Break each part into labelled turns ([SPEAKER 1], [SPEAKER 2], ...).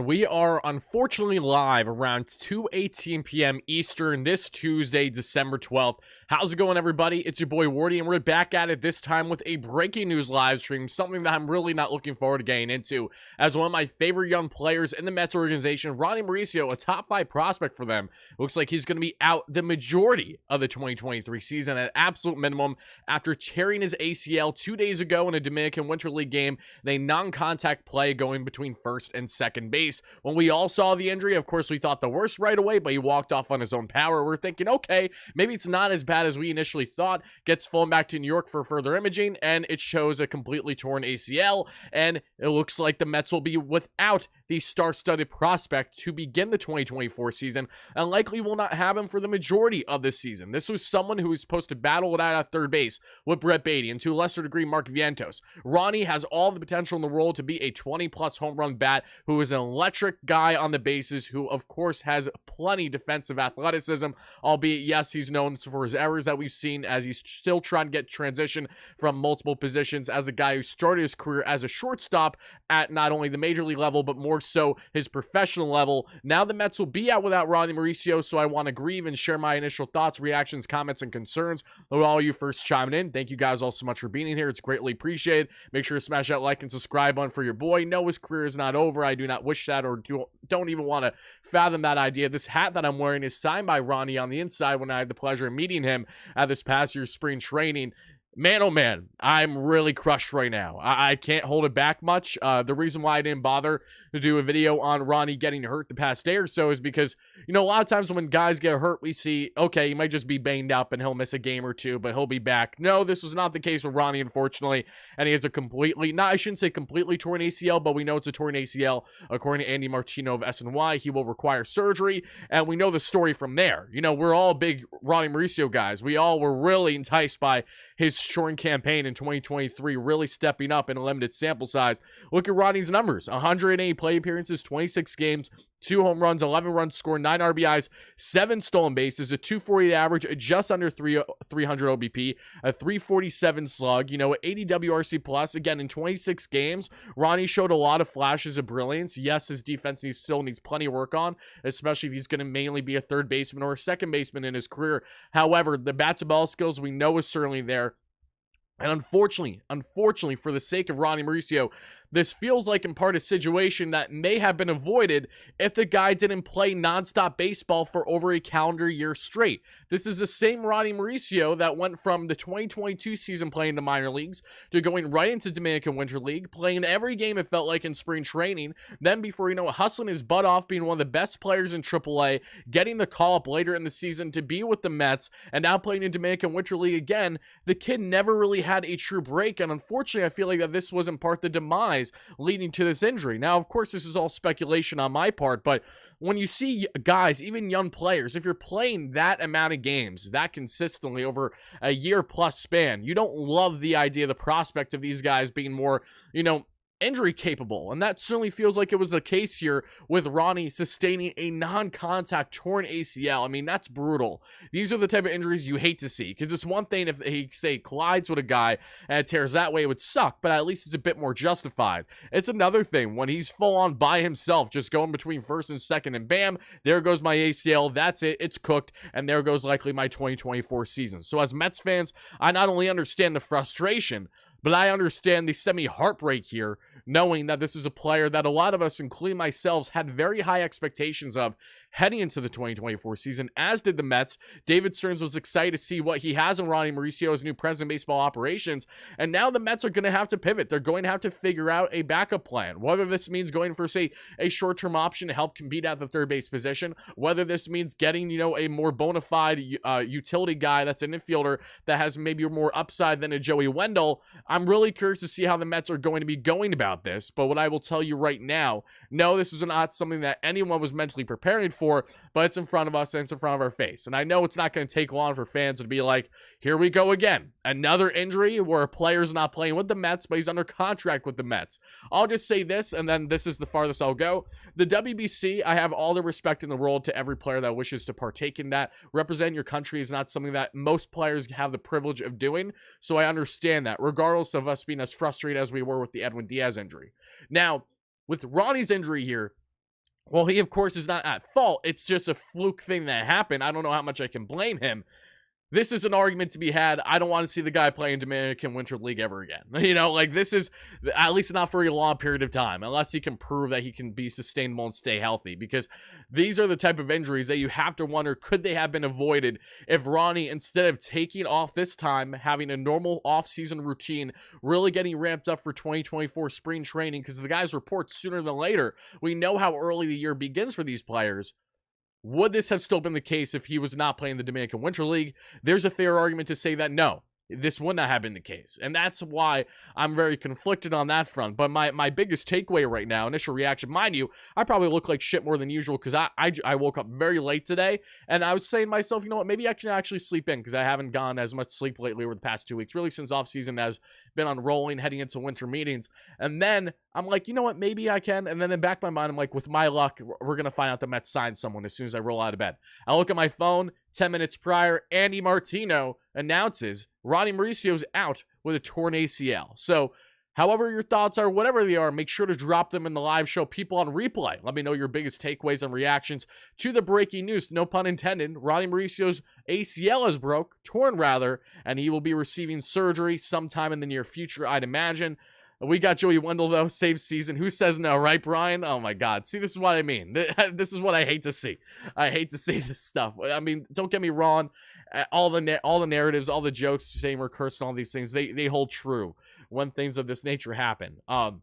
[SPEAKER 1] we are unfortunately live around 2:18 p.m. Eastern this Tuesday, December 12th. How's it going, everybody? It's your boy Wardy, and we're back at it this time with a breaking news live stream, something that I'm really not looking forward to getting into, as one of my favorite young players in the Mets organization, Ronny Mauricio, a top 5 prospect for them. Looks like he's going to be out the majority of the 2023 season at absolute minimum after tearing his ACL 2 days ago in a Dominican Winter League game, in a non-contact play going between first and second base. When we all saw the injury, of course, we thought the worst right away, but he walked off on his own power. We're thinking, okay, maybe it's not as bad as we initially thought. Gets flown back to New York for further imaging, and it shows a completely torn ACL, and it looks like the Mets will be without the star-studded prospect to begin the 2024 season, and likely will not have him for the majority of this season. This was someone who was supposed to battle it out at third base with Brett Beatty, and to a lesser degree, Mark Vientos. Ronny has all the potential in the world to be a 20-plus home run bat who is an electric guy on the bases, who, of course, has plenty defensive athleticism, albeit, yes, he's known for his errors that we've seen as he's still trying to get transition from multiple positions as a guy who started his career as a shortstop at not only the major league level, but more so his professional level. Now the Mets will be out without Ronny Mauricio, so I want to grieve and share my initial thoughts, reactions, comments, and concerns with all you first chiming in. Thank you guys all so much for being here. It's greatly appreciated. Make sure to smash that like and subscribe button for your boy. No, his career is not over. I do not wish that, or don't even want to fathom that idea. This hat that I'm wearing is signed by Ronny on the inside when I had the pleasure of meeting him at this past year's spring training. Man, oh man, I'm really crushed right now. I can't hold it back much. The reason why I didn't bother to do a video on Ronny getting hurt the past day or so is because, you know, a lot of times when guys get hurt, we see, okay, he might just be banged up and he'll miss a game or two, but he'll be back. No, this was not the case with Ronny, unfortunately, and he has a completely, I shouldn't say completely torn ACL, but we know it's a torn ACL. According to Andy Martino of SNY, he will require surgery, and we know the story from there. You know, we're all big Ronny Mauricio guys. We all were really enticed by his shortened campaign in 2023, really stepping up in a limited sample size. Look at Ronny's numbers: 180 play appearances, 26 games, 2 home runs, 11 runs scored, 9 RBIs, 7 stolen bases, a 248 average, just under 300 OBP, a 347 slug, you know, 80 WRC plus. Again, in 26 games, Ronny showed a lot of flashes of brilliance. Yes, his defense still needs plenty of work on, especially if he's going to mainly be a third baseman or a second baseman in his career. However, the bat-to-ball skills we know is certainly there. And unfortunately, for the sake of Ronny Mauricio, this feels like in part a situation that may have been avoided if the guy didn't play nonstop baseball for over a calendar year straight. This is the same Ronny Mauricio that went from the 2022 season playing the minor leagues to going right into Dominican Winter League, playing every game it felt like in spring training, then before you know it, hustling his butt off, being one of the best players in AAA, getting the call-up later in the season to be with the Mets, and now playing in Dominican Winter League again. The kid never really had a true break, and unfortunately, I feel like that this was in part the demise leading to this injury. Now, of course, this is all speculation on my part, but when you see guys, even young players, if you're playing that amount of games that consistently over a year plus span, you don't love the idea, the prospect of these guys being more, you know, injury capable, and that certainly feels like it was the case here with Ronny sustaining a non-contact torn ACL. I mean, that's brutal. These are the type of injuries you hate to see, because it's one thing if he, say, collides with a guy and it tears that way, it would suck, but at least it's a bit more justified. It's another thing when he's full on by himself, just going between first and second, and bam, there goes my ACL, that's it, it's cooked, and there goes likely my 2024 season. So as Mets fans, I not only understand the frustration, but I understand the semi-heartbreak here, knowing that this is a player that a lot of us, including myself, had very high expectations of heading into the 2024 season, as did the Mets. David Stearns was excited to see what he has in Ronny Mauricio as new president of baseball operations, and now the Mets are going to have to pivot. They're going to have to figure out a backup plan, whether this means going for, say, a short-term option to help compete at the third base position, whether this means getting, you know, a more bona fide utility guy that's an infielder that has maybe more upside than a Joey Wendell. I'm really curious to see how the Mets are going to be going about this, but what I will tell you right now, no, this is not something that anyone was mentally preparing for, but it's in front of us and it's in front of our face. And I know it's not going to take long for fans to be like, here we go again. Another injury where a player's not playing with the Mets, but he's under contract with the Mets. I'll just say this, and then this is the farthest I'll go. The WBC, I have all the respect in the world to every player that wishes to partake in that. Representing your country is not something that most players have the privilege of doing, so I understand that, regardless of us being as frustrated as we were with the Edwin Diaz injury. Now, with Ronny's injury here, Well, he, of course, is not at fault. It's just a fluke thing that happened. I don't know how much I can blame him. This is an argument to be had. I don't want to see the guy play in Dominican Winter League ever again. This is, at least not for a long period of time, unless he can prove that he can be sustainable and stay healthy, because these are the type of injuries that you have to wonder, could they have been avoided if Ronny, instead of taking off this time, having a normal off-season routine, really getting ramped up for 2024 spring training, because the guys report sooner than later. We know how early the year begins for these players. Would this have still been the case if he was not playing the Dominican Winter League? There's a fair argument to say that no, this would not have been the case. And that's why I'm very conflicted on that front. But my biggest takeaway right now, initial reaction, mind you, I probably look like shit more than usual because I woke up very late today. And I was saying to myself, you know what, maybe I can actually sleep in because I haven't gone as much sleep lately over the past 2 weeks, really since offseason has been unrolling, heading into winter meetings. And then I'm like, you know what, maybe I can. And then in the back of my mind, I'm like, with my luck, we're going to find out the Mets signed someone as soon as I roll out of bed. I look at my phone, 10 minutes prior, Andy Martino announces Ronny Mauricio's out with a torn ACL. So, however your thoughts are, whatever they are, make sure to drop them in the live show. People on replay, let me know your biggest takeaways and reactions to the breaking news. No pun intended. Ronny Mauricio's ACL is torn rather, and he will be receiving surgery sometime in the near future, I'd imagine. We got Joey Wendell, though, save season. Who says no, right, Brian? Oh, my God. See, this is what I mean. This is what I hate to see. I hate to see this stuff. I mean, don't get me wrong. All the narratives, all the jokes, saying we're cursed and all these things, they hold true when things of this nature happen. All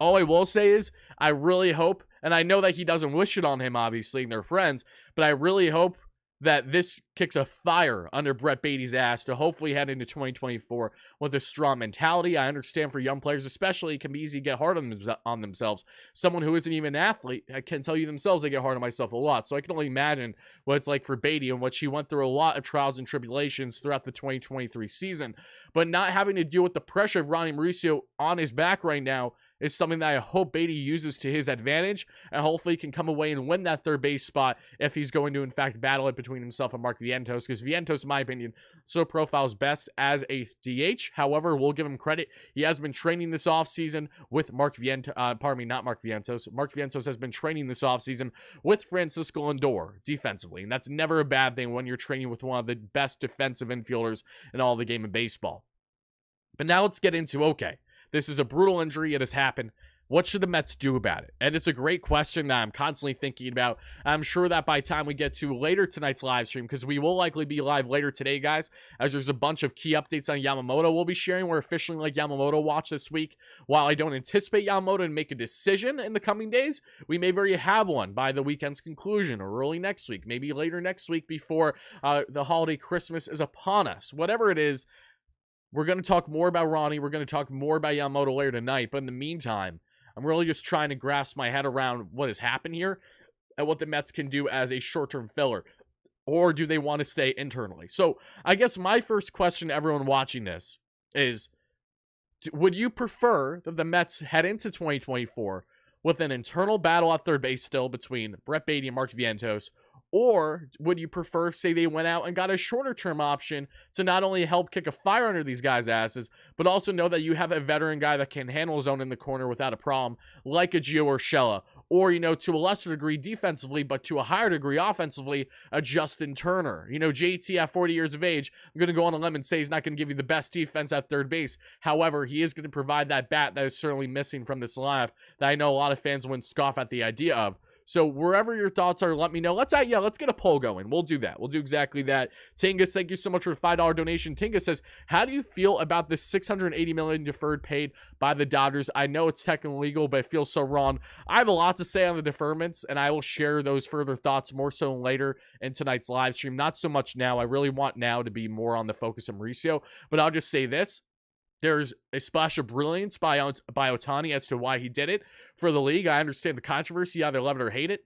[SPEAKER 1] I will say is I really hope, and I know that he doesn't wish it on him, obviously, and they're friends, but I really hope that this kicks a fire under Brett Baty's ass to hopefully head into 2024 with a strong mentality. I understand for young players especially, it can be easy to get hard on themselves. Someone who isn't even an athlete can tell you themselves they get hard on myself a lot. So I can only imagine what it's like for Baty and what she went through a lot of trials and tribulations throughout the 2023 season. But not having to deal with the pressure of Ronny Mauricio on his back right now is something that I hope Baty uses to his advantage, and hopefully can come away and win that third base spot if he's going to, in fact, battle it between himself and Mark Vientos, because Vientos, in my opinion, so profiles best as a DH. However, we'll give him credit. He has been training this offseason with Mark Vientos. Mark Vientos has been training this offseason with Francisco Lindor defensively, and that's never a bad thing when you're training with one of the best defensive infielders in all the game of baseball. But now let's get into, okay, this is a brutal injury. It has happened. What should the Mets do about it? And it's a great question that I'm constantly thinking about. I'm sure that by the time we get to later tonight's live stream, because we will likely be live later today, guys, as there's a bunch of key updates on Yamamoto we'll be sharing. We're officially like Yamamoto watch this week. While I don't anticipate Yamamoto to make a decision in the coming days, we may very have one by the weekend's conclusion or early next week, maybe later next week before the holiday Christmas is upon us. Whatever it is, we're going to talk more about Ronny. We're going to talk more about Yamamoto later tonight. But in the meantime, I'm really just trying to grasp my head around what has happened here and what the Mets can do as a short-term filler. Or do they want to stay internally? So I guess my first question to everyone watching this is, would you prefer that the Mets head into 2024 with an internal battle at third base still between Brett Baty and Mark Vientos? Or would you prefer, say, they went out and got a shorter-term option to not only help kick a fire under these guys' asses, but also know that you have a veteran guy that can handle his own in the corner without a problem, like a Gio Urshela, or, to a lesser degree defensively, but to a higher degree offensively, a Justin Turner. JT at 40 years of age, I'm going to go on a limb and say he's not going to give you the best defense at third base. However, he is going to provide that bat that is certainly missing from this lineup that I know a lot of fans wouldn't scoff at the idea of. So wherever your thoughts are, let me know. Let's get a poll going. We'll do that. We'll do exactly that. Tingus, thank you so much for the $5 donation. Tingus says, how do you feel about this $680 million deferred paid by the Dodgers? I know it's technically legal, but it feels so wrong. I have a lot to say on the deferments, and I will share those further thoughts more so later in tonight's live stream. Not so much now. I really want now to be more on the focus of Mauricio, but I'll just say this. There's a splash of brilliance by Ohtani as to why he did it for the league. I understand the controversy. You either love it or hate it.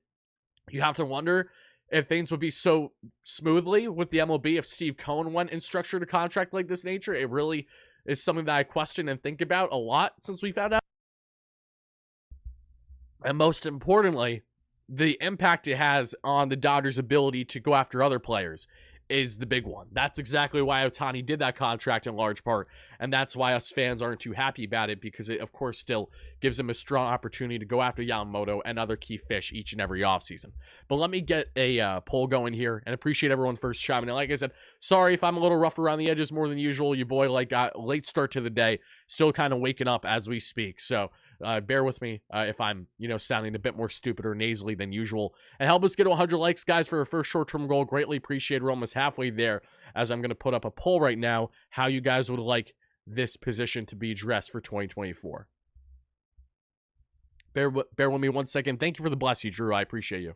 [SPEAKER 1] You have to wonder if things would be so smoothly with the MLB if Steve Cohen went and structured a contract like this nature. It really is something that I question and think about a lot since we found out. And most importantly, the impact it has on the Dodgers' ability to go after other players. is the big one. That's exactly why Ohtani did that contract in large part, and that's why us fans aren't too happy about it, because it, of course, still gives him a strong opportunity to go after Yamamoto and other key fish each and every offseason. But let me get a poll going here, and appreciate everyone first chiming in. Like I said, sorry if I'm a little rough around the edges more than usual. Your boy got late start to the day, still kind of waking up as we speak, so bear with me if I'm, sounding a bit more stupid or nasally than usual. And help us get to 100 likes, guys, for our first short-term goal. Greatly appreciate. We're almost halfway there, as I'm going to put up a poll right now, how you guys would like this position to be addressed for 2024. Bear with me 1 second. Thank you for the bless you, Drew. I appreciate you.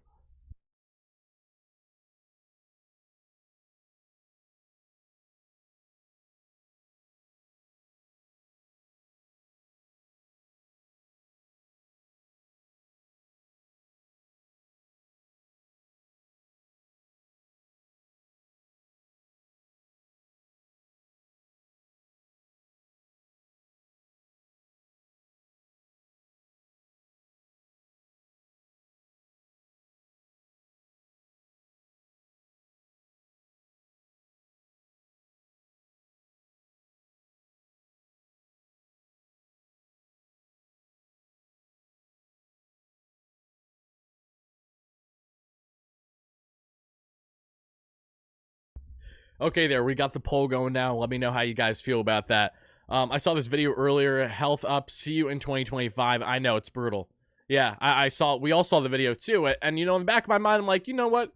[SPEAKER 1] Okay, there, we got the poll going now. Let me know how you guys feel about that. I saw this video earlier. Health up. See you in 2025. I know, it's brutal. Yeah, I saw. We all saw the video too. And in the back of my mind, I'm like, you know what?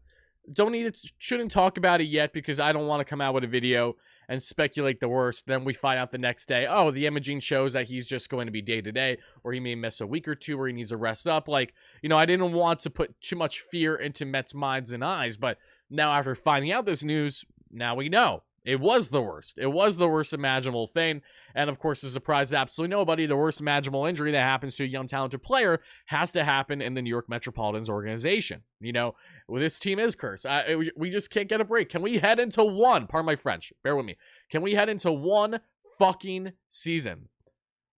[SPEAKER 1] Don't need it. Shouldn't talk about it yet, because I don't want to come out with a video and speculate the worst. Then we find out the next day, oh, the imaging shows that he's just going to be day to day, or he may miss a week or two, or he needs to rest up. Like, I didn't want to put too much fear into Mets' minds and eyes, but now after finding out this news, now we know. It was the worst. It was the worst imaginable thing. And of course, a surprise to absolutely nobody, the worst imaginable injury that happens to a young, talented player has to happen in the New York Metropolitans organization. Well, this team is cursed. We just can't get a break. Can we head into one? Pardon my French. Bear with me. Can we head into one fucking season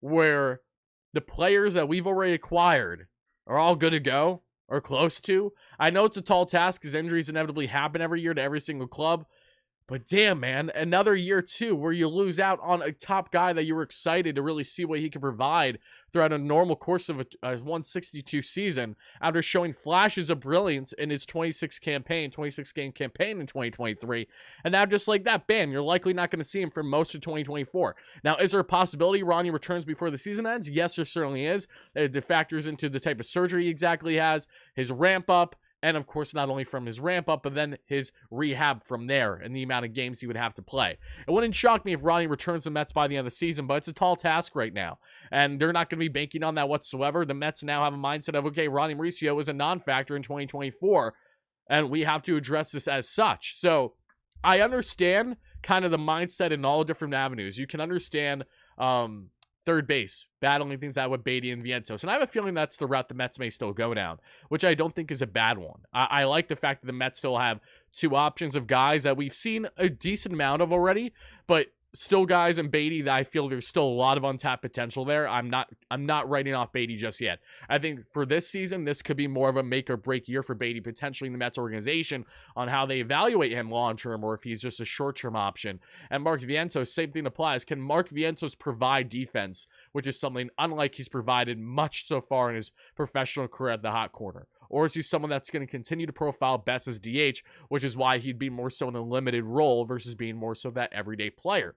[SPEAKER 1] where the players that we've already acquired are all good to go or close to? I know it's a tall task, because injuries inevitably happen every year to every single club. But damn, man, another year, too, where you lose out on a top guy that you were excited to really see what he can provide throughout a normal course of a 162 season, after showing flashes of brilliance in his 26-game campaign in 2023. And now, just like that, bam, you're likely not going to see him for most of 2024. Now, is there a possibility Ronny returns before the season ends? Yes, there certainly is. It factors into the type of surgery he exactly has, his ramp-up, and of course, not only from his ramp up, but then his rehab from there and the amount of games he would have to play. It wouldn't shock me if Ronny returns the Mets by the end of the season, but it's a tall task right now. And they're not going to be banking on that whatsoever. The Mets now have a mindset of, okay, Ronny Mauricio is a non-factor in 2024, and we have to address this as such. So I understand kind of the mindset in all different avenues. You can understand third base, battling things out with Beatty and Vientos. And I have a feeling that's the route the Mets may still go down, which I don't think is a bad one. I like the fact that the Mets still have two options of guys that we've seen a decent amount of already, but still guys in Beatty that I feel there's still a lot of untapped potential there. I'm not writing off Beatty just yet. I think for this season, this could be more of a make or break year for Beatty, potentially in the Mets organization, on how they evaluate him long term, or if he's just a short term option. And Mark Vientos, same thing applies. Can Mark Vientos provide defense, which is something unlike he's provided much so far in his professional career at the hot corner? Or is he someone that's going to continue to profile best as DH, which is why he'd be more so in a limited role versus being more so that everyday player?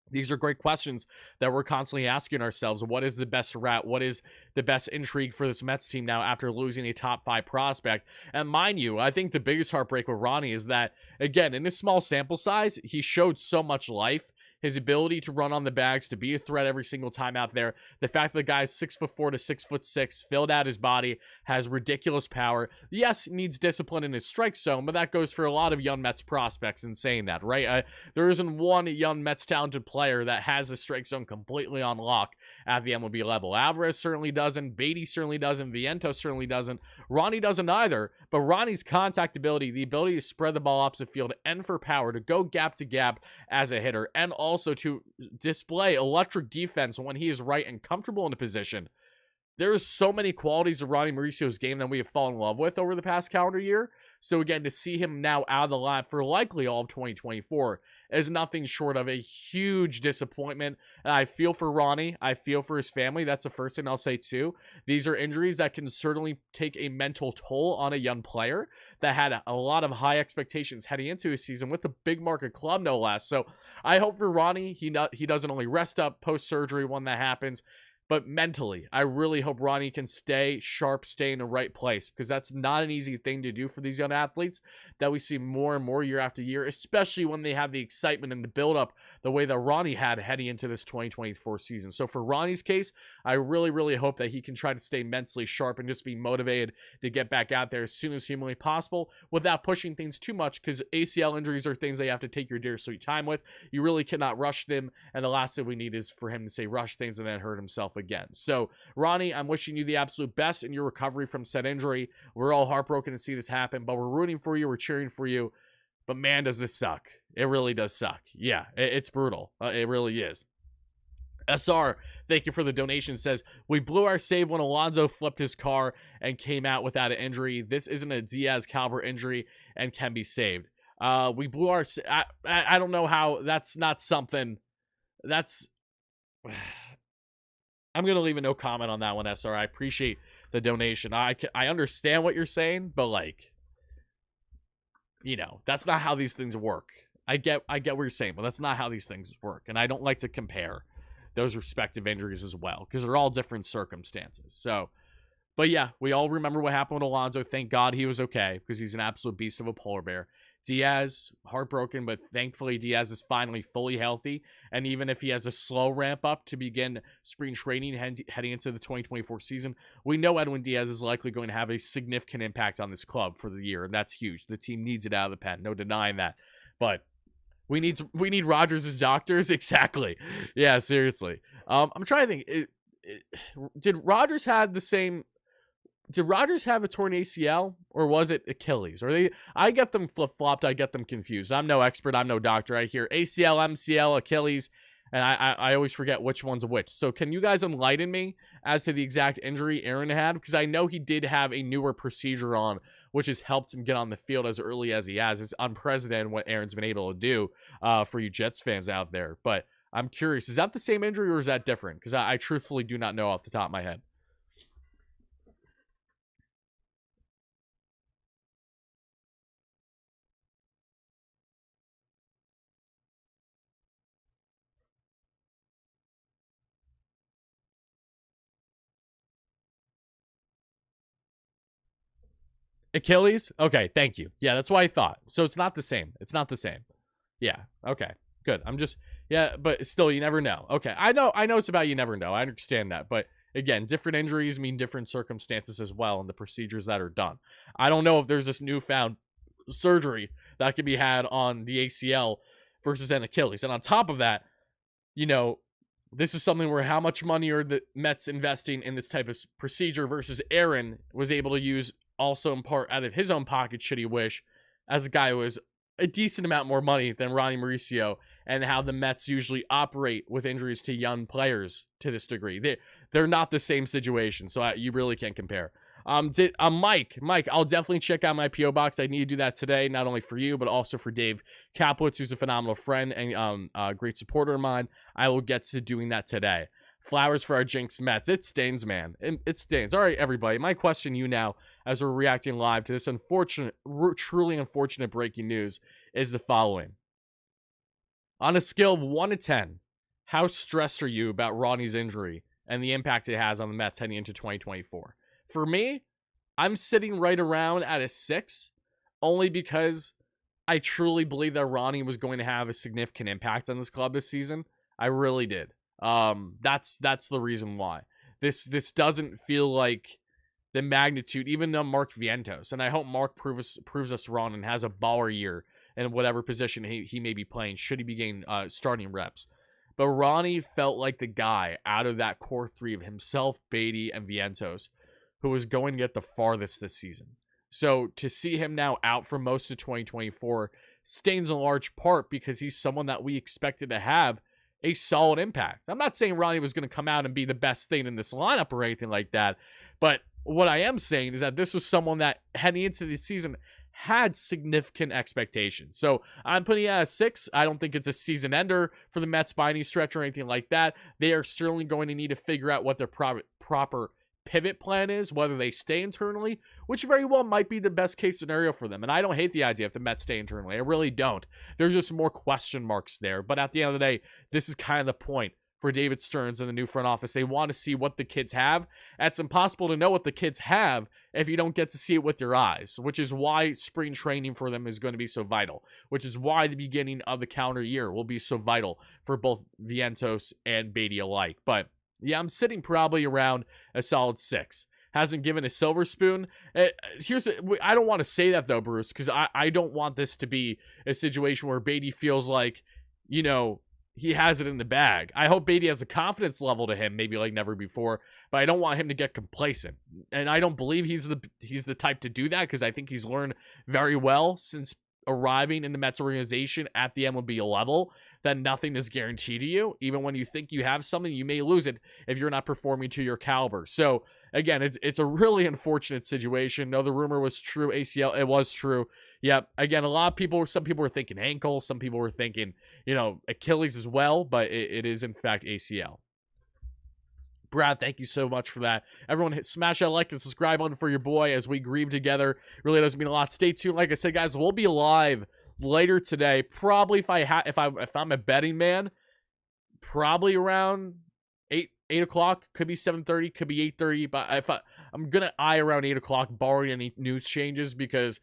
[SPEAKER 1] These are great questions that we're constantly asking ourselves. What is the best route? What is the best intrigue for this Mets team now after losing a top 5 prospect? And mind you, I think the biggest heartbreak with Ronny is that, again, in this small sample size, he showed so much life. His ability to run on the bags, to be a threat every single time out there. The fact that the guy's 6'4" to 6'6", filled out his body, has ridiculous power. Yes, needs discipline in his strike zone, but that goes for a lot of young Mets prospects in saying that, right? There isn't one young Mets talented player that has the strike zone completely on lock at the MLB level. Alvarez certainly doesn't. Beatty certainly doesn't. Vientos certainly doesn't. Ronny doesn't either. But Ronny's contact ability, the ability to spread the ball opposite field and for power, to go gap to gap as a hitter, and also to display electric defense when he is right and comfortable in the position. There are so many qualities of Ronny Mauricio's game that we have fallen in love with over the past calendar year So again, to see him now out of the lineup for likely all of 2024 is nothing short of a huge disappointment. And I feel for Ronny. I feel for his family. That's the first thing I'll say too. These are injuries that can certainly take a mental toll on a young player that had a lot of high expectations heading into his season with a big market club, no less. So I hope for Ronny, he doesn't only rest up post-surgery when that happens, but mentally, I really hope Ronny can stay sharp, stay in the right place, because that's not an easy thing to do for these young athletes that we see more and more year after year, especially when they have the excitement and the build-up the way that Ronny had heading into this 2024 season. So for Ronny's case, I really, really hope that he can try to stay mentally sharp and just be motivated to get back out there as soon as humanly possible without pushing things too much, because ACL injuries are things that you have to take your dear sweet time with. You really cannot rush them, and the last thing we need is for him to say rush things and then hurt himself again. So Ronny, I'm wishing you the absolute best in your recovery from said injury. We're all heartbroken to see this happen, but we're rooting for you, we're cheering for you. But man, does this suck. It really does suck. Yeah, it's brutal. It really is. SR, thank you for the donation, says, we blew our save when Alonso flipped his car and came out without an injury. This isn't a Diaz caliber injury and can be saved. We blew our... I don't know how... That's not something... That's... I'm going to leave a no comment on that one, SR. I appreciate the donation. I understand what you're saying, but, like, you know, that's not how these things work. I get what you're saying, but that's not how these things work. And I don't like to compare those respective injuries as well, because they're all different circumstances. So, but yeah, we all remember what happened with Alonso. Thank God he was okay, because he's an absolute beast of a polar bear. Diaz, heartbroken, but thankfully Diaz is finally fully healthy. And even if he has a slow ramp up to begin spring training heading into the 2024 season, we know Edwin Diaz is likely going to have a significant impact on this club for the year, and that's huge. The team needs it out of the pen, no denying that. But we need Rodgers as doctors, exactly. Yeah, seriously. I'm trying to think. Did Rodgers have the same? Did Rodgers have a torn ACL, or was it Achilles? Or I get them flip-flopped. I get them confused. I'm no expert. I'm no doctor. I hear ACL, MCL, Achilles, and I always forget which one's which. So can you guys enlighten me as to the exact injury Aaron had? Because I know he did have a newer procedure on, which has helped him get on the field as early as he has. It's unprecedented what Aaron's been able to do for you Jets fans out there. But I'm curious, is that the same injury or is that different? Because I truthfully do not know off the top of my head. Achilles? Okay, thank you. Yeah, that's what I thought. So it's not the same. It's not the same. Yeah, okay, good. I'm just, yeah, but still, you never know. Okay, I know it's about you never know. I understand that. But again, different injuries mean different circumstances as well, and the procedures that are done. I don't know if there's this newfound surgery that can be had on the ACL versus an Achilles. And on top of that, you know, this is something where how much money are the Mets investing in this type of procedure versus Aaron was able to use also in part out of his own pocket, should he wish, as a guy who has a decent amount more money than Ronny Mauricio, and how the Mets usually operate with injuries to young players to this degree. They're not the same situation, so you really can't compare. Mike, I'll definitely check out my P.O. box. I need to do that today, not only for you, but also for Dave Kaplowitz, who's a phenomenal friend and a great supporter of mine. I will get to doing that today. Flowers for our Jinx Mets. It stains, man. It stains. All right, everybody. My question to you now, as we're reacting live to this truly unfortunate breaking news, is the following. On a scale of 1 to 10, how stressed are you about Ronny's injury and the impact it has on the Mets heading into 2024? For me, I'm sitting right around at a 6, only because I truly believe that Ronny was going to have a significant impact on this club this season. I really did. That's the reason why. This doesn't feel like the magnitude, even though Mark Vientos, and I hope Mark proves us wrong and has a baller year in whatever position he may be playing, should he be getting starting reps. But Ronny felt like the guy out of that core three of himself, Beatty, and Vientos who was going to get the farthest this season. So to see him now out for most of 2024 stains in large part because he's someone that we expected to have a solid impact. I'm not saying Ronny was going to come out and be the best thing in this lineup or anything like that, but what I am saying is that this was someone that heading into the season had significant expectations. So I'm putting it at a 6. I don't think it's a season ender for the Mets by any stretch or anything like that. They are certainly going to need to figure out what their proper pivot plan is, whether they stay internally, which very well might be the best case scenario for them. And I don't hate the idea if the Mets stay internally. I really don't. There's just more question marks there. But at the end of the day, this is kind of the point for David Stearns and the new front office. They want to see what the kids have. It's impossible to know what the kids have if you don't get to see it with your eyes, which is why spring training for them is going to be so vital, which is why the beginning of the calendar year will be so vital for both Vientos and Beatty alike. But yeah, I'm sitting probably around a solid 6. Hasn't given a silver spoon. I don't want to say that though, Bruce, because I don't want this to be a situation where Beatty feels like, he has it in the bag. I hope Beatty has a confidence level to him, maybe like never before, but I don't want him to get complacent. And I don't believe he's the type to do that, because I think he's learned very well since arriving in the Mets organization at the MLB level that nothing is guaranteed to you. Even when you think you have something, you may lose it if you're not performing to your caliber. So again, it's a really unfortunate situation. No, the rumor was true. ACL, it was true. Yep. Again, some people were thinking ankle. Some people were thinking, Achilles as well, but it is in fact ACL. Brad, thank you so much for that. Everyone, smash that like and subscribe button for your boy as we grieve together. Really does mean a lot. Stay tuned. Like I said, guys, we'll be live later today. Probably if I'm a betting man, probably around 8 o'clock. Could be 7:30. Could be 8:30. But I'm gonna eye around 8 o'clock, barring any news changes, because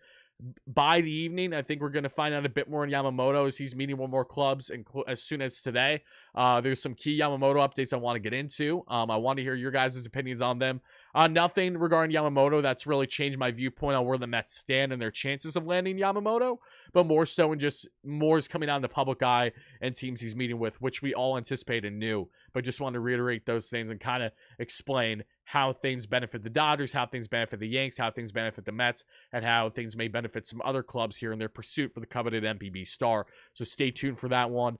[SPEAKER 1] by the evening, I think we're going to find out a bit more on Yamamoto as he's meeting with more clubs, and as soon as today. There's some key Yamamoto updates I want to get into. I want to hear your guys' opinions on them. Nothing regarding Yamamoto that's really changed my viewpoint on where the Mets stand and their chances of landing Yamamoto, but more so in just more is coming out in the public eye and teams he's meeting with, which we all anticipate and knew. But just want to reiterate those things and kind of explain how things benefit the Dodgers, how things benefit the Yanks, how things benefit the Mets, and how things may benefit some other clubs here in their pursuit for the coveted MPB star. So stay tuned for that one.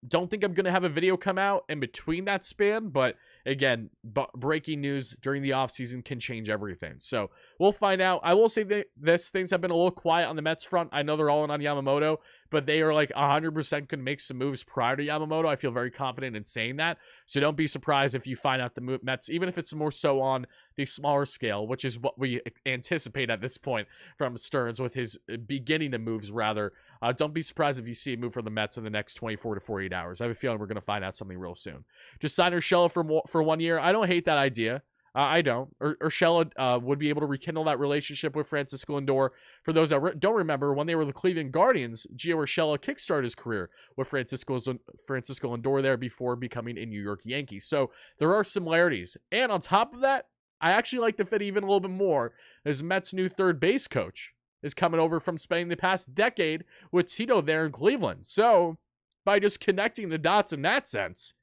[SPEAKER 1] Don't think I'm going to have a video come out in between that span, but again, breaking news during the offseason can change everything. So we'll find out. I will say that things have been a little quiet on the Mets front. I know they're all in on Yamamoto, but they are like 100% could make some moves prior to Yamamoto. I feel very confident in saying that. So don't be surprised if you find out the Mets, even if it's more so on the smaller scale, which is what we anticipate at this point from Stearns with his beginning of moves, rather. Don't be surprised if you see a move from the Mets in the next 24 to 48 hours. I have a feeling we're going to find out something real soon. Just sign Urshela for 1 year. I don't hate that idea. I don't. Urshela would be able to rekindle that relationship with Francisco Lindor. For those that don't remember, when they were the Cleveland Guardians, Gio Urshela kickstarted his career with Francisco Lindor there before becoming a New York Yankee. So there are similarities. And on top of that, I actually like to fit even a little bit more as Mets' new third base coach is coming over from spending the past decade with Tito there in Cleveland. So by just connecting the dots in that sense,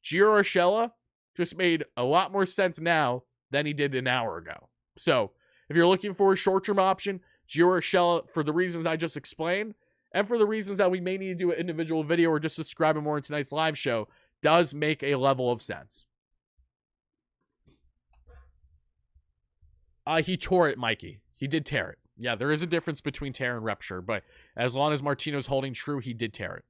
[SPEAKER 1] Gio Urshela just made a lot more sense now than he did an hour ago. So if you're looking for a short-term option, Gio Urshela, for the reasons I just explained, and for the reasons that we may need to do an individual video or just describe it more in tonight's live show, does make a level of sense. He tore it, Mikey. He did tear it. Yeah, there is a difference between tear and rupture, but as long as Martino's holding true, he did tear it.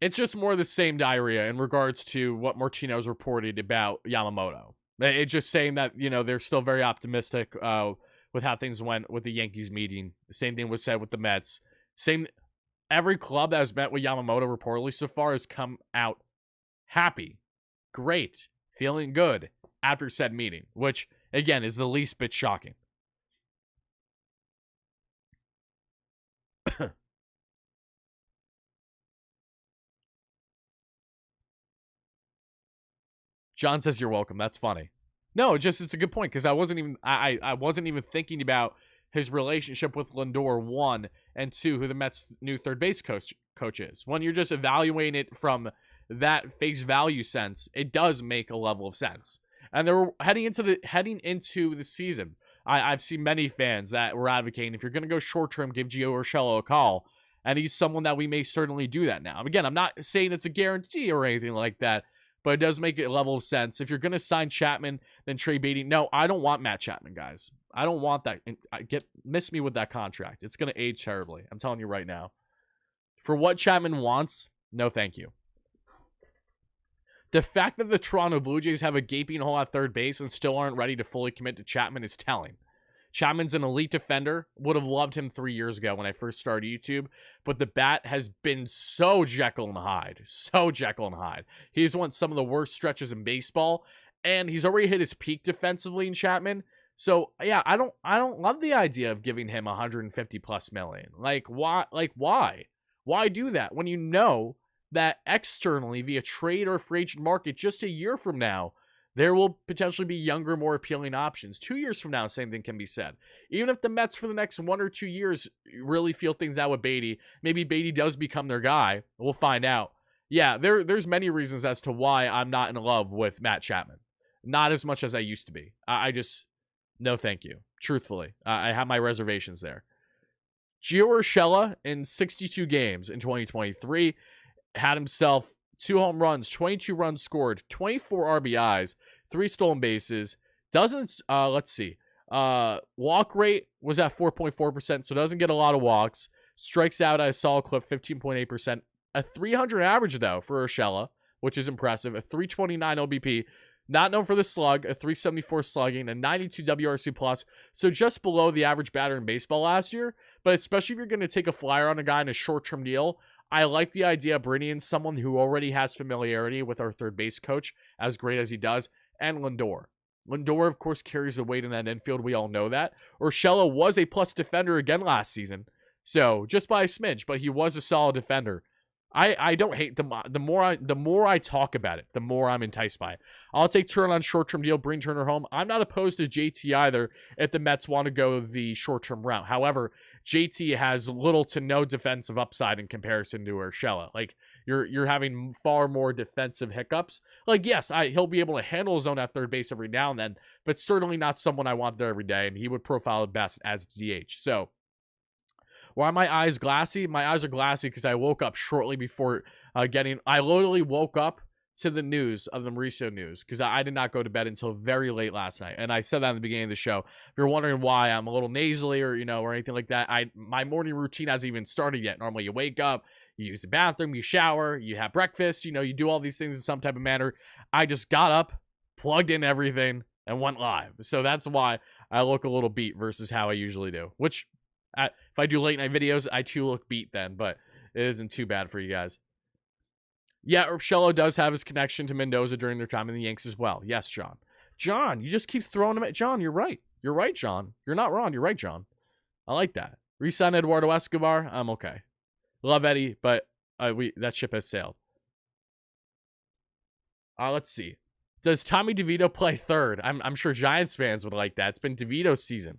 [SPEAKER 1] It's just more of the same diarrhea in regards to what Martino's reported about Yamamoto. It's just saying that, they're still very optimistic with how things went with the Yankees meeting. The same thing was said with the Mets. Every club that has met with Yamamoto reportedly so far has come out happy, great, feeling good after said meeting, which, again, is the least bit shocking. John says you're welcome. That's funny. No, it's a good point, because I wasn't even thinking about his relationship with Lindor, 1, and 2, who the Mets' new third base coach is. When you're just evaluating it from that face value sense, it does make a level of sense. And they were heading into the season. I've seen many fans that were advocating, if you're going to go short term, give Gio Urshela a call. And he's someone that we may certainly do that now. Again, I'm not saying it's a guarantee or anything like that, but it does make a level of sense. If you're going to sign Chapman, then trade Beatty. No, I don't want Matt Chapman, guys. I don't want that. Miss me with that contract. It's going to age terribly. I'm telling you right now. For what Chapman wants, no thank you. The fact that the Toronto Blue Jays have a gaping hole at third base and still aren't ready to fully commit to Chapman is telling. Chapman's an elite defender. Would have loved him 3 years ago when I first started YouTube. But the bat has been so Jekyll and Hyde. So Jekyll and Hyde. He's won some of the worst stretches in baseball. And he's already hit his peak defensively in Chapman. So, yeah, I don't love the idea of giving him 150 plus million. Like, why? Why do that when you know that externally via trade or free agent market just a year from now, there will potentially be younger, more appealing options. 2 years from now, same thing can be said. Even if the Mets for the next 1 or 2 years really feel things out with Beatty, maybe Beatty does become their guy. We'll find out. Yeah, there's many reasons as to why I'm not in love with Matt Chapman. Not as much as I used to be. I just, no thank you. Truthfully, I have my reservations there. Gio Urshela in 62 games in 2023 had himself 2 home runs, 22 runs scored, 24 RBIs, 3 stolen bases. Walk rate was at 4.4%, so doesn't get a lot of walks. Strikes out at a solid clip, 15.8%. A 300 average, though, for Urshela, which is impressive. A 329 OBP. Not known for the slug, a 374 slugging, a 92 WRC plus, so just below the average batter in baseball last year. But especially if you're going to take a flyer on a guy in a short-term deal, I like the idea of bringing in someone who already has familiarity with our third base coach, as great as he does, and Lindor. Lindor, of course, carries the weight in that infield. We all know that. Urshela was a plus defender again last season, so just by a smidge, but he was a solid defender. I don't hate the more I talk about it, the more I'm enticed by it. I'll take Turner on short-term deal, bring Turner home. I'm not opposed to JT either if the Mets want to go the short-term route. However, JT has little to no defensive upside in comparison to Urshela. Like, you're having far more defensive hiccups. Like, yes, he'll be able to handle his own at third base every now and then, but certainly not someone I want there every day, and he would profile best as DH. So, why are my eyes glassy? My eyes are glassy because I woke up shortly before I literally woke up to the news of the Mauricio news because I did not go to bed until very late last night. And I said that in the beginning of the show. If you're wondering why I'm a little nasally or anything like that, my morning routine hasn't even started yet. Normally you wake up, you use the bathroom, you shower, you have breakfast, you do all these things in some type of manner. I just got up, plugged in everything, and went live. So that's why I look a little beat versus how I usually do, which if I do late night videos, I too look beat then, but it isn't too bad for you guys. Yeah, Urshela does have his connection to Mendoza during their time in the Yanks as well. Yes, John. John, you just keep throwing him at John. You're right. You're right, John. You're not wrong. You're right, John. I like that. Resign Eduardo Escobar. I'm okay. Love Eddie, but that ship has sailed. Let's see. Does Tommy DeVito play third? I'm sure Giants fans would like that. It's been DeVito's season.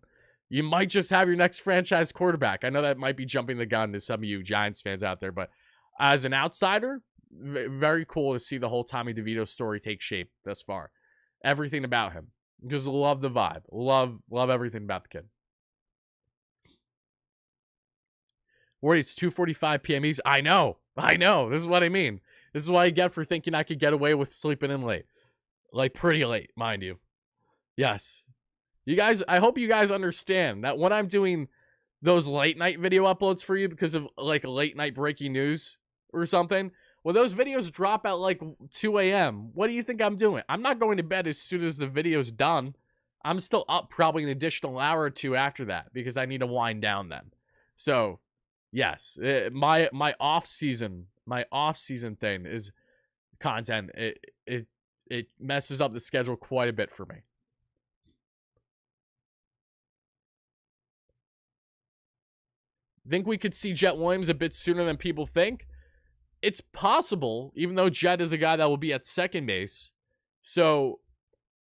[SPEAKER 1] You might just have your next franchise quarterback. I know that might be jumping the gun to some of you Giants fans out there, but as an outsider, very cool to see the whole Tommy DeVito story take shape thus far. Everything about him. Because love the vibe. Love everything about the kid. Wait, it's 2:45 p.m. East. I know. This is what I mean. This is what I get for thinking I could get away with sleeping in late. Like, pretty late, mind you. Yes. You guys, I hope you guys understand that when I'm doing those late night video uploads for you because of like late night breaking news or something, when those videos drop at like 2 a.m., what do you think I'm doing? I'm not going to bed as soon as the video's done. I'm still up probably an additional hour or two after that because I need to wind down then. So, yes, my off season thing is content. It messes up the schedule quite a bit for me. Think we could see Jet Williams a bit sooner than people think? It's possible, even though Jet is a guy that will be at second base. So,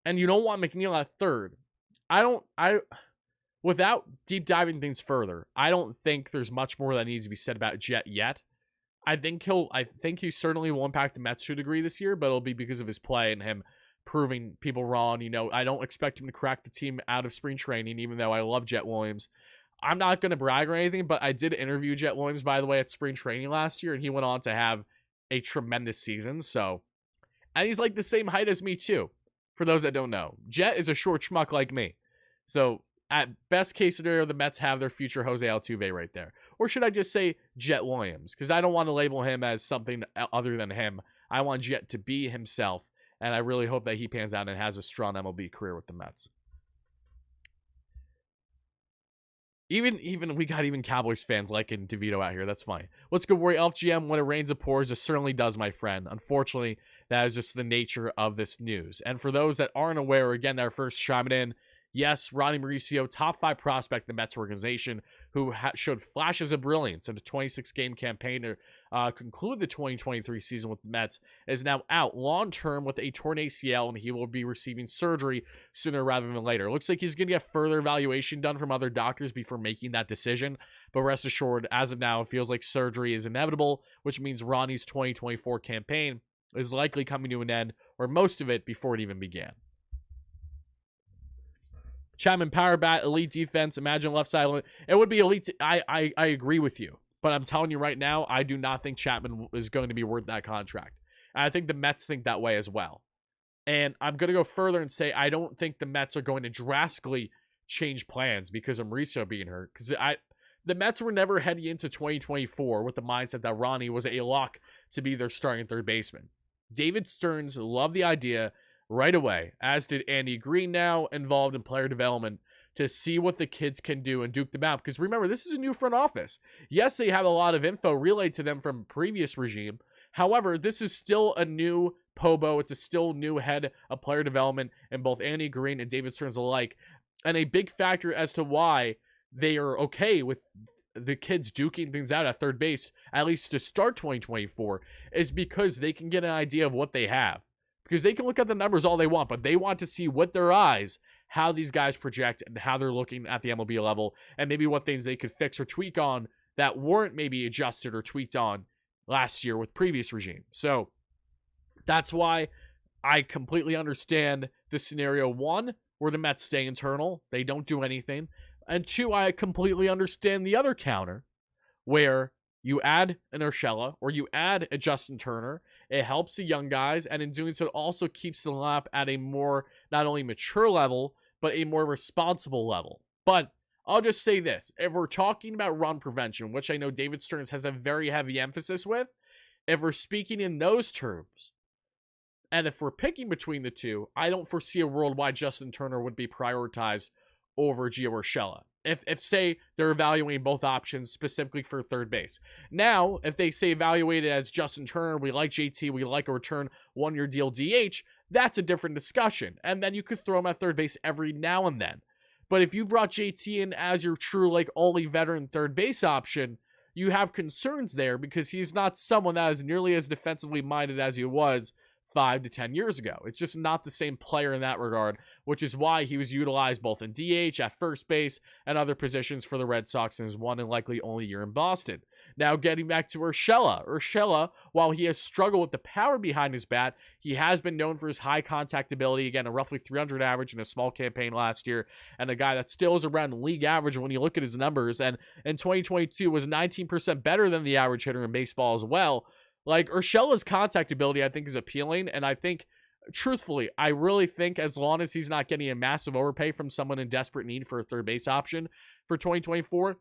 [SPEAKER 1] and you don't want McNeil at third. Without deep diving things further, I don't think there's much more that needs to be said about Jet yet. I think he certainly will impact the Mets to a degree this year, but it'll be because of his play and him proving people wrong. I don't expect him to crack the team out of spring training, even though I love Jet Williams. I'm not going to brag or anything, but I did interview Jet Williams, by the way, at spring training last year, and he went on to have a tremendous season. So, and he's like the same height as me too. For those that don't know, Jet is a short schmuck like me. So, at best case scenario, the Mets have their future Jose Altuve right there. Or should I just say Jet Williams? Because I don't want to label him as something other than him. I want Jet to be himself, and I really hope that he pans out and has a strong MLB career with the Mets. Even we got even Cowboys fans liking DeVito out here. That's fine. What's good, Warrior Elf GM? When it rains, it pours. It certainly does, my friend. Unfortunately, that is just the nature of this news. And for those that aren't aware, again, that are first chiming in, yes, Ronny Mauricio, top 5 prospect in the Mets organization, who showed flashes of brilliance in a 26-game campaign to conclude the 2023 season with the Mets, is now out long-term with a torn ACL, and he will be receiving surgery sooner rather than later. It looks like he's going to get further evaluation done from other doctors before making that decision, but rest assured, as of now, it feels like surgery is inevitable, which means Ronnie's 2024 campaign is likely coming to an end, or most of it, before it even began. Chapman power bat, elite defense, imagine left side. It would be elite. I agree with you. But I'm telling you right now, I do not think Chapman is going to be worth that contract. And I think the Mets think that way as well. And I'm going to go further and say I don't think the Mets are going to drastically change plans because of Mauricio being hurt. Because the Mets were never heading into 2024 with the mindset that Ronnie was a lock to be their starting third baseman. David Stearns loved the idea right away, as did Andy Green, now involved in player development, to see what the kids can do and duke them out. Because remember, this is a new front office. Yes, they have a lot of info relayed to them from previous regime. However, this is still a new Pobo. It's a still new head of player development, and both Andy Green and David Stearns alike. And a big factor as to why they are okay with the kids duking things out at third base, at least to start 2024, is because they can get an idea of what they have. Because they can look at the numbers all they want, but they want to see with their eyes how these guys project and how they're looking at the MLB level, and maybe what things they could fix or tweak on that weren't maybe adjusted or tweaked on last year with previous regime. So that's why I completely understand the scenario, one, where the Mets stay internal, they don't do anything, and two, I completely understand the other counter, where you add an Urshela or you add a Justin Turner. It helps the young guys, and in doing so, it also keeps the lineup at a more not only mature level, but a more responsible level. But I'll just say this. If we're talking about run prevention, which I know David Stearns has a very heavy emphasis with, if we're speaking in those terms, and if we're picking between the two, I don't foresee a world why Justin Turner would be prioritized over Gio Urshela. If say they're evaluating both options specifically for third base. Now, if they say evaluate it as Justin Turner, we like JT, we like a return 1-year deal DH, that's a different discussion. And then you could throw him at third base every now and then. But if you brought JT in as your true, like, only veteran third base option, you have concerns there because he's not someone that is nearly as defensively minded as he was 5 to 10 years ago. It's just not the same player in that regard, which is why he was utilized both in DH, at first base, and other positions for the Red Sox in his one and likely only year in Boston. Now, getting back to Urshela. Urshela, while he has struggled with the power behind his bat, he has been known for his high contact ability. Again, a roughly 300 average in a small campaign last year, and a guy that still is around league average when you look at his numbers, and in 2022 was 19% better than the average hitter in baseball as well. Like, Urshela's contact ability, I think, is appealing, and I think, truthfully, I really think as long as he's not getting a massive overpay from someone in desperate need for a third base option for 2024,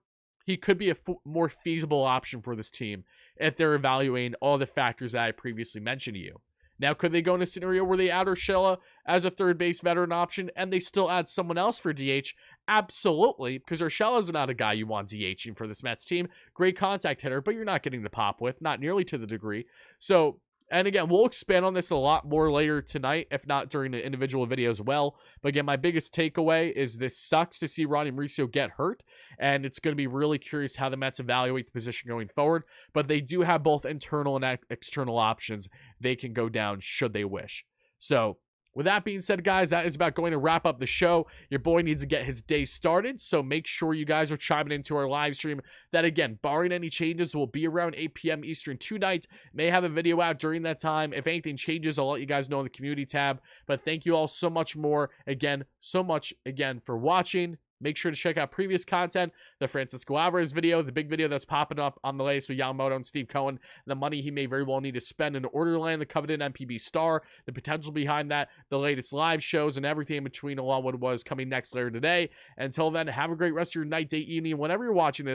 [SPEAKER 1] he could be a more feasible option for this team if they're evaluating all the factors that I previously mentioned to you. Now, could they go in a scenario where they add Urshela as a third base veteran option and they still add someone else for DH? Absolutely, because Urshela's not a guy you want DHing for this Mets team. Great contact hitter, but you're not getting the pop with, not nearly to the degree. So, and again, we'll expand on this a lot more later tonight, if not during the individual video as well. But again, my biggest takeaway is this sucks to see Ronny Mauricio get hurt, and it's going to be really curious how the Mets evaluate the position going forward. But they do have both internal and external options they can go down should they wish. So, with that being said, guys, that is about going to wrap up the show. Your boy needs to get his day started, so make sure you guys are chiming into our live stream. That, again, barring any changes, will be around 8 p.m. Eastern tonight. May have a video out during that time. If anything changes, I'll let you guys know in the community tab. But thank you all so much for watching. Make sure to check out previous content, the Francisco Alvarez video, the big video that's popping up on the latest with Yamamoto and Steve Cohen, the money he may very well need to spend in order to land the coveted MPB star, the potential behind that, the latest live shows, and everything in between along what was coming next later today. Until then, have a great rest of your night, day, evening, whenever you're watching this.